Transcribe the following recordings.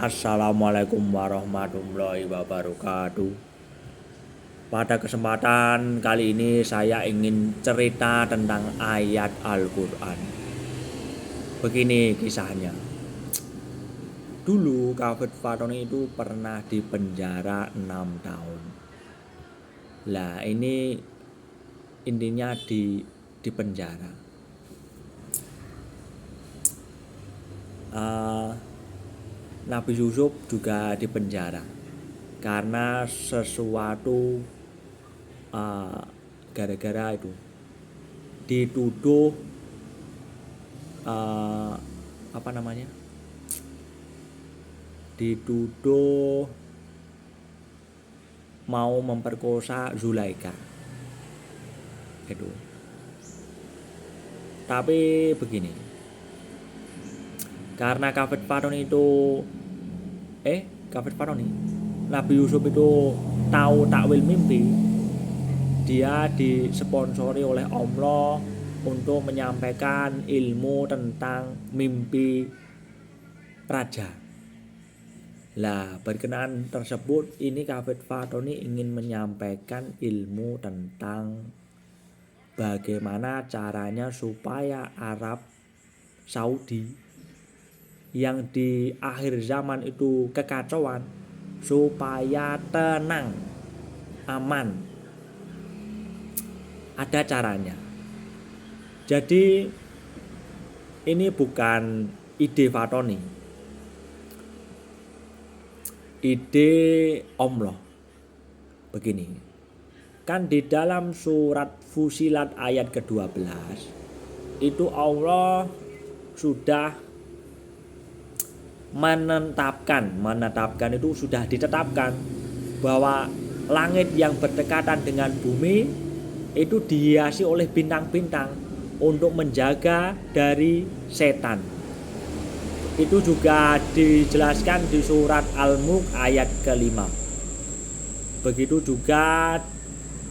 Assalamualaikum warahmatullahi wabarakatuh. Pada kesempatan kali ini saya ingin cerita tentang ayat Al-Quran. Begini kisahnya. Dulu Kafid Fatoni itu pernah dipenjara 6 tahun. Lah ini intinya di penjara. Nabi Yusuf juga dipenjara karena sesuatu gara-gara itu dituduh dituduh mau memperkosa Zulaikha itu. Tapi begini, karena Kafid Fatoni Nabi Yusuf itu tahu takwil mimpi, dia disponsori oleh Allah untuk menyampaikan ilmu tentang mimpi raja. Lah berkenaan tersebut ini Kafid Fatoni ingin menyampaikan ilmu tentang bagaimana caranya supaya Arab Saudi yang di akhir zaman itu kekacauan supaya tenang, aman. Ada caranya. Jadi ini bukan ide Fatoni, ide Allah. Begini, kan di dalam surat Fusilat ayat ke-12 itu Allah sudah menetapkan itu sudah ditetapkan bahwa langit yang berdekatan dengan bumi itu dihiasi oleh bintang-bintang untuk menjaga dari setan. Itu juga dijelaskan di surat Al-Mulk ayat ke-5. Begitu juga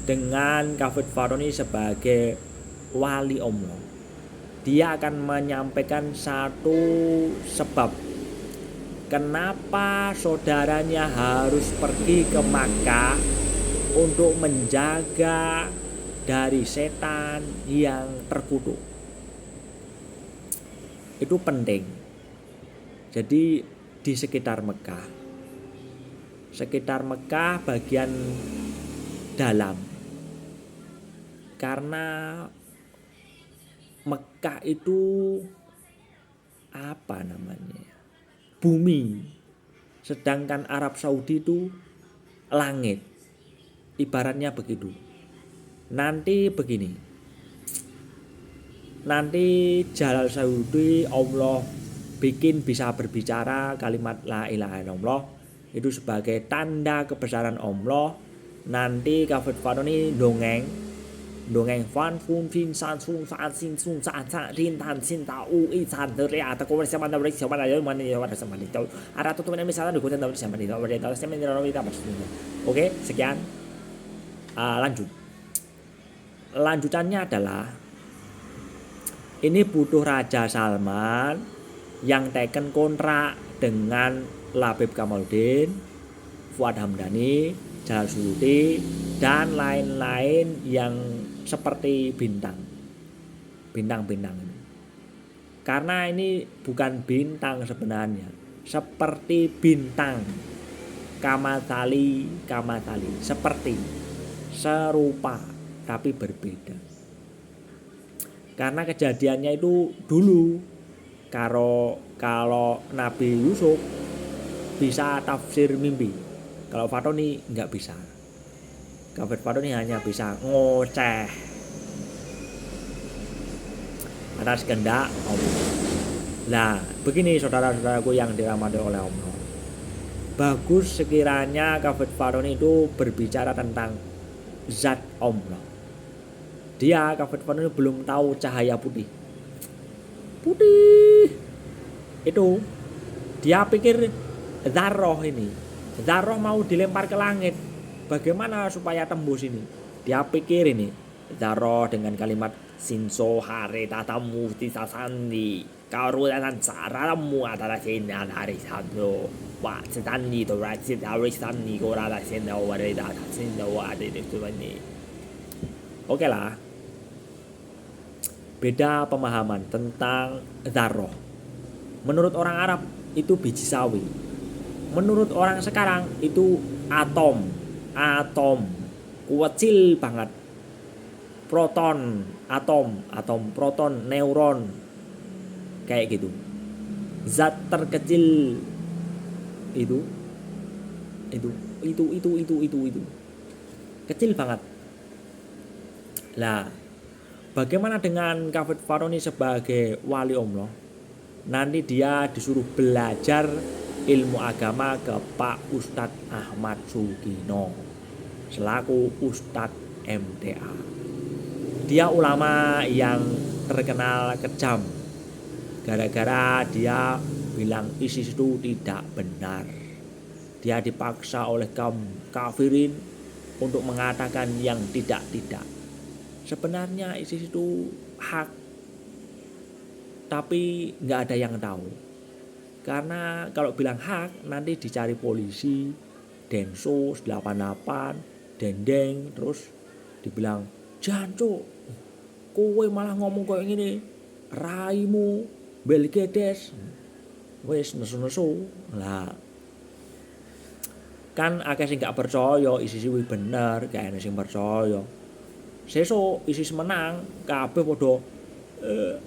dengan Kafid Fatoni sebagai wali Allah. Dia akan menyampaikan satu sebab kenapa saudaranya harus pergi ke Makkah untuk menjaga dari setan yang terkutuk. Itu penting. Jadi di sekitar Mekah bagian dalam, karena Mekah itu bumi, sedangkan Arab Saudi itu langit, ibaratnya begitu. Nanti Jalal Saudi Allah bikin bisa berbicara kalimat la ilaha illallah itu sebagai tanda kebesaran Allah. Nanti Kafid Fatoni dongeng fan fun fin san sun san sin sun san san rin tan sin ta u i san de ria ta ko se man da ri se man da yo man yo da se man itu ara tu men misalnya di kota da se man itu da se man da Oke, sekian. Lanjutannya adalah ini butuh Raja Salman yang teken kontrak dengan Labib Kamaluddin, Fuad Hamdani, Jalal Suyuti, dan lain-lain yang seperti bintang-bintang ini. Karena ini bukan bintang sebenarnya, seperti bintang, kamatali, seperti, serupa tapi berbeda. Karena kejadiannya itu dulu kalau Nabi Yusuf bisa tafsir mimpi, kalau Fatoni nggak bisa. Kafid Fatoni hanya bisa ngoceh atas kehendak Allah. Nah, begini saudara-saudaraku yang dirahmati oleh Allah. Bagus sekiranya Kafid Fatoni itu berbicara tentang zat Allah. Dia Kafid Fatoni belum tahu cahaya putih. Itu dia pikir Zarroh mau dilempar ke langit. Bagaimana supaya tembus ini? Dia pikir ini Zarroh dengan kalimat Sinso Hare Tatamu Tisasandi Kaurutan saramu adalah sinar hari Sabtu. Wah, setani itu rajin hari setani kurang sinar warida sinar warida itu ini. Oke lah. Beda pemahaman tentang dzarrah. Menurut orang Arab itu biji sawi. Menurut orang sekarang itu atom. Atom kecil banget. Proton, atom proton, neuron. Kayak gitu. Zat terkecil itu. Kecil banget. Lah, bagaimana dengan Kafid Faroni sebagai wali Allah? Nanti dia disuruh belajar ilmu agama ke Pak Ustadz Ahmad Sugino selaku Ustadz MTA. Dia ulama yang terkenal kejam gara-gara dia bilang ISIS itu tidak benar. Dia dipaksa oleh kaum kafirin untuk mengatakan yang tidak-tidak. Sebenarnya ISIS itu hak, tapi nggak ada yang tahu. Karena kalau bilang hak nanti dicari polisi, Densus 88, Dendeng, terus dibilang jancuk, kowe malah ngomong kayak gini, raimu belgedes, wes nesu-nesu lah. Kan akeh sing gak percaya ISIS kuwi bener, gak ana sing percaya. Sesuk ISIS menang, kabeh padha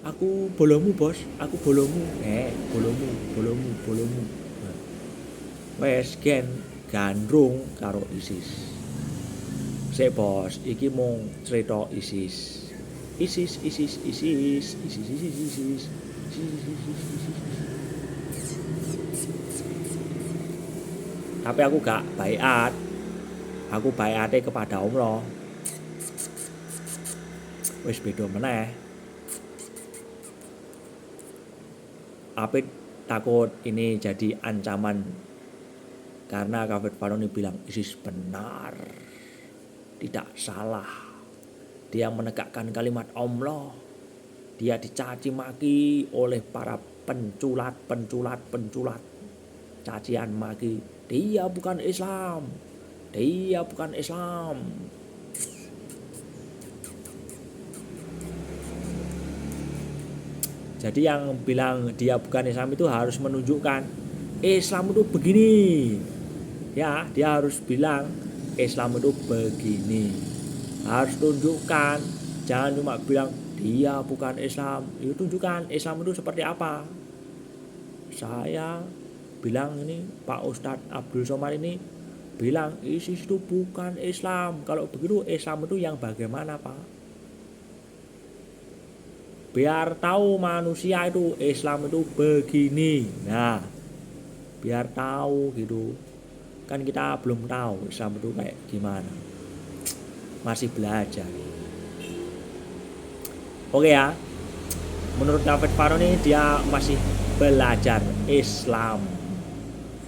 aku bolomu bos, aku bolomu. Bolomu. Wes gen gandrung karo ISIS. Sik bos, iki mung cerita ISIS. Tapi aku gak baiat. Aku baiate kepada Allah. Wis beda meneh. Apit takut ini jadi ancaman karena Kafid Faroni bilang ISIS benar, tidak salah. Dia menegakkan kalimat Allah. Dia dicaci maki oleh para penculat. Cacian maki, dia bukan Islam. Jadi yang bilang dia bukan Islam itu harus menunjukkan Islam itu begini. Ya, dia harus bilang Islam itu begini. Harus tunjukkan, jangan cuma bilang dia bukan Islam. Itu tunjukkan Islam itu seperti apa. Saya bilang ini Pak Ustadz Abdul Somad ini bilang ISIS itu bukan Islam. Kalau begitu Islam itu yang bagaimana Pak? Biar tahu manusia itu Islam itu begini. Nah, biar tahu gitu. Kan kita belum tahu Islam itu kayak gimana. Masih belajar. Oke ya. Menurut Kafid Faroni dia masih belajar Islam.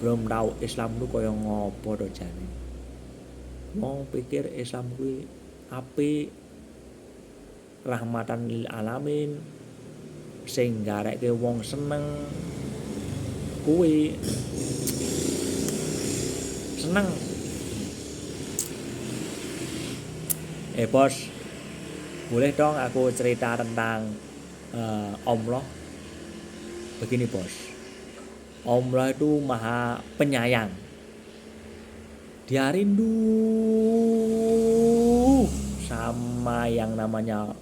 Belum tahu Islam itu kaya ngopo to jane. Wong pikir Islam kuwi apik, rahmatan lil alamin, sing gareke wong seneng kuwi seneng. Bos, boleh dong aku cerita tentang Allah. Begini bos, Allah itu maha penyayang. Dia rindu sama yang namanya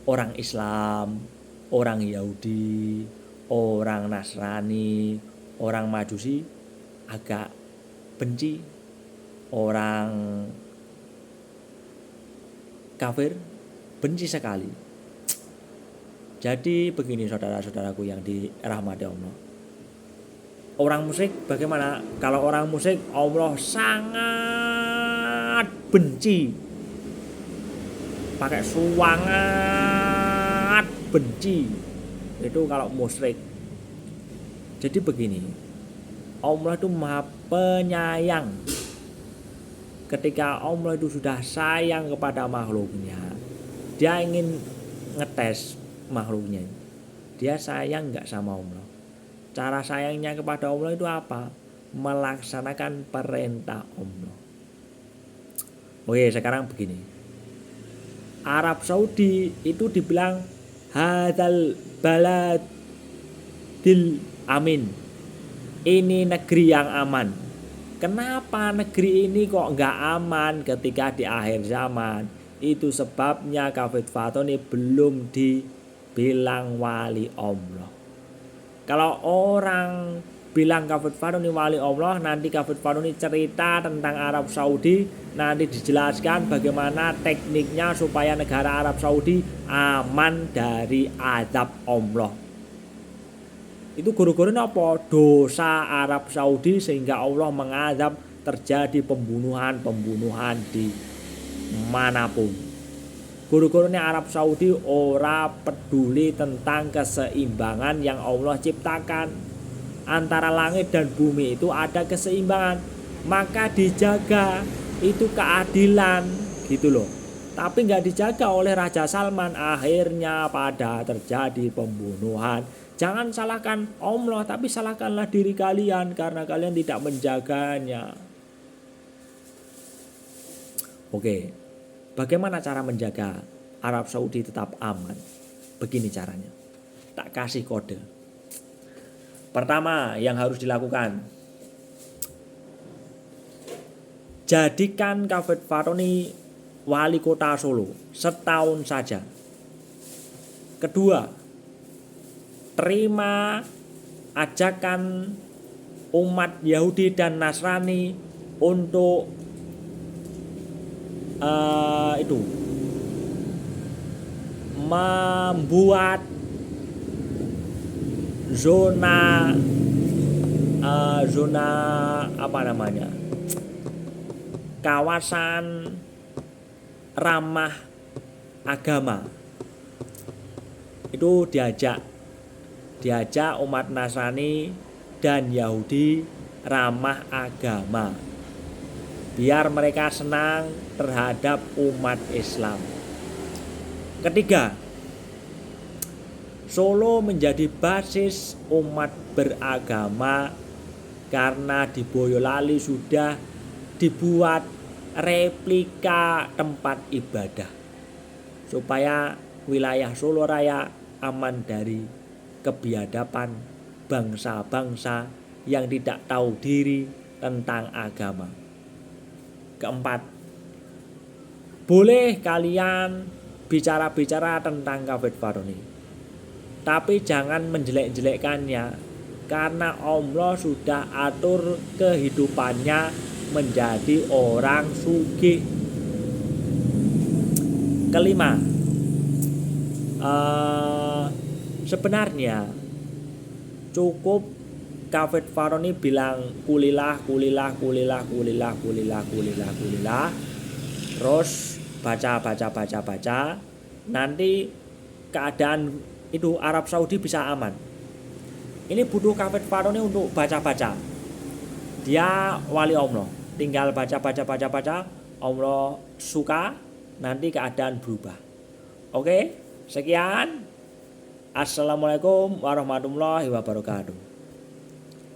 orang Islam, orang Yahudi, orang Nasrani, orang Majusi agak benci, orang kafir benci sekali. Jadi begini saudara-saudaraku yang dirahmati Allah. Orang musyrik bagaimana? Kalau orang musyrik Allah sangat benci. Pakai sangat benci. Itu kalau musyrik. Jadi begini. Allah itu maha penyayang. Ketika Allah itu sudah sayang kepada makhluknya, dia ingin ngetes makhluknya. Dia sayang nggak sama Allah? Cara sayangnya kepada Allah itu apa? Melaksanakan perintah Allah. Oke, sekarang begini. Arab Saudi itu dibilang hadzal baladil amin. Ini negeri yang aman. Kenapa negeri ini kok nggak aman ketika di akhir zaman? Itu sebabnya Kafid Fatoni belum dibilang wali Allah. Kalau orang bilang Kafid Fatoni wali Allah, nanti Kafid Fatoni cerita tentang Arab Saudi, nanti dijelaskan bagaimana tekniknya supaya negara Arab Saudi aman dari azab Allah. Itu guru-gurunya apa? Dosa Arab Saudi sehingga Allah mengazab terjadi pembunuhan di manapun. Guru-gurunya Arab Saudi ora peduli tentang keseimbangan yang Allah ciptakan. Antara langit dan bumi itu ada keseimbangan, maka dijaga, itu keadilan gitu loh. Tapi nggak dijaga oleh Raja Salman, akhirnya pada terjadi pembunuhan. Jangan salahkan Allah, tapi salahkanlah diri kalian karena kalian tidak menjaganya. Oke, bagaimana cara menjaga Arab Saudi tetap aman? Begini caranya, tak kasih kode. Pertama yang harus dilakukan, jadikan Kafid Fatoni wali kota Solo setahun saja. Kedua, terima ajakan umat Yahudi dan Nasrani untuk membuat zona apa namanya, kawasan ramah agama. Itu diajak umat Nasrani dan Yahudi ramah agama, biar mereka senang terhadap umat Islam. Ketiga, Solo menjadi basis umat beragama karena di Boyolali sudah dibuat replika tempat ibadah supaya wilayah Solo Raya aman dari kebiadaban bangsa-bangsa yang tidak tahu diri tentang agama. Keempat, boleh kalian bicara-bicara tentang Kafid Fatoni, tapi jangan menjelek-jelekkannya, karena Allah sudah atur kehidupannya menjadi orang sugih. Kelima, sebenarnya cukup Kafid Fatoni bilang kulilah, terus baca, nanti keadaan itu Arab Saudi bisa aman. Ini butuh Kafid Fatoni untuk baca. Dia wali Allah, tinggal baca, Allah suka, nanti keadaan berubah. Oke, sekian. Assalamualaikum warahmatullahi wabarakatuh.